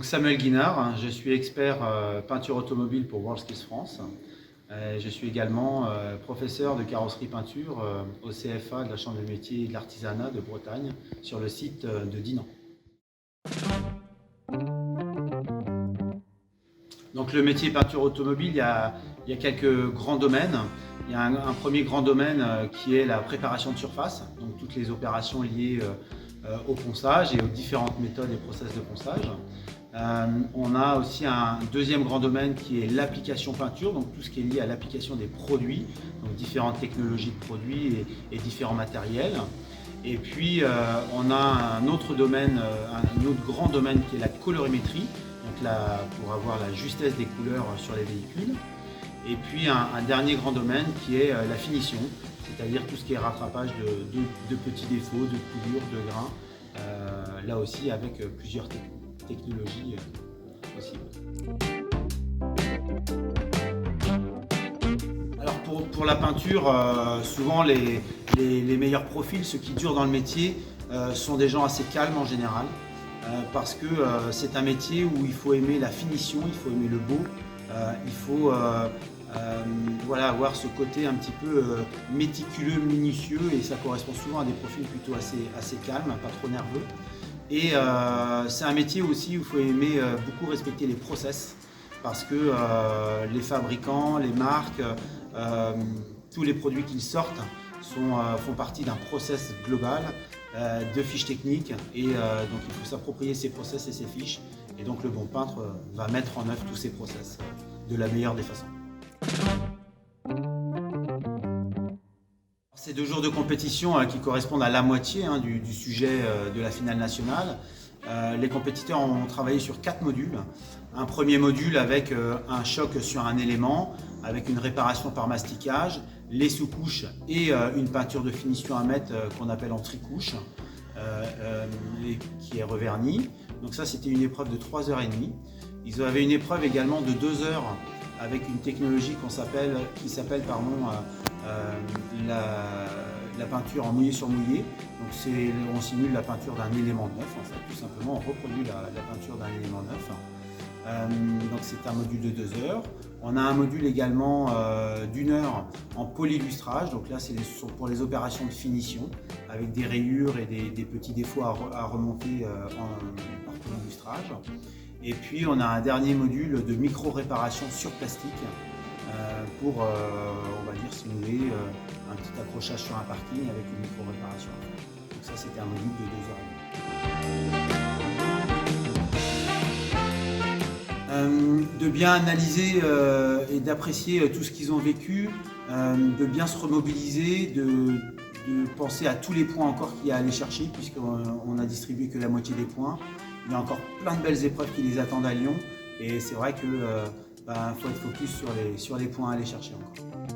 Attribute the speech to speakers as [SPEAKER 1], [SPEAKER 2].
[SPEAKER 1] Samuel Guinard, je suis expert peinture automobile pour WorldSkills France. Je suis également professeur de carrosserie peinture au CFA de la Chambre des métiers et de l'artisanat de Bretagne sur le site de Dinan. Donc le métier peinture automobile, il y a quelques grands domaines. Il y a un premier grand domaine qui est la préparation de surface, donc toutes les opérations liées au ponçage et aux différentes méthodes et process de ponçage. On a aussi un deuxième grand domaine qui est l'application peinture, donc tout ce qui est lié à l'application des produits, donc différentes technologies de produits et différents matériels. Et puis on a un autre domaine, un autre grand domaine qui est la colorimétrie, donc là, pour avoir la justesse des couleurs sur les véhicules. Et puis un dernier grand domaine qui est la finition, c'est-à-dire tout ce qui est rattrapage de petits défauts, de coulures, de grains, là aussi avec plusieurs technologies possibles. Alors pour la peinture, souvent les meilleurs profils, ceux qui durent dans le métier, sont des gens assez calmes en général, parce que c'est un métier où il faut aimer la finition, il faut aimer le beau, il faut voilà, avoir ce côté un petit peu méticuleux, minutieux, et ça correspond souvent à des profils plutôt assez calmes, pas trop nerveux. Et c'est un métier aussi où il faut aimer beaucoup respecter les process, parce que les fabricants, les marques, tous les produits qu'ils sortent font partie d'un process global de fiches techniques, et donc il faut s'approprier ces process et ces fiches, et donc le bon peintre va mettre en œuvre tous ces process de la meilleure des façons. Ces 2 jours de compétition qui correspondent à la moitié du sujet de la finale nationale. Les compétiteurs ont travaillé sur 4 modules. Un premier module avec un choc sur un élément, avec une réparation par masticage, les sous-couches et une peinture de finition à mettre qu'on appelle en tricouche, qui est revernie. Donc ça, c'était une épreuve de 3h30. Ils avaient une épreuve également de 2 heures avec une technologie qui s'appelle la peinture en mouillé sur mouillé. Donc on simule la peinture d'un élément neuf, en fait, tout simplement, on reproduit la peinture d'un élément neuf. Donc c'est un module de 2 heures. On a un module également d'1 heure en polylustrage, donc là c'est pour les opérations de finition, avec des rayures et des petits défauts à remonter par polylustrage. Et puis on a un dernier module de micro-réparation sur plastique pour, on va dire, simuler un petit accrochage sur un parking avec une micro-réparation. Donc ça, c'était un module de 2 heures. De bien analyser et d'apprécier tout ce qu'ils ont vécu, de bien se remobiliser, de penser à tous les points encore qu'il y a à aller chercher, puisqu'on a distribué que la moitié des points. Il y a encore plein de belles épreuves qui les attendent à Lyon, et c'est vrai qu'il faut être focus sur les points à aller chercher encore.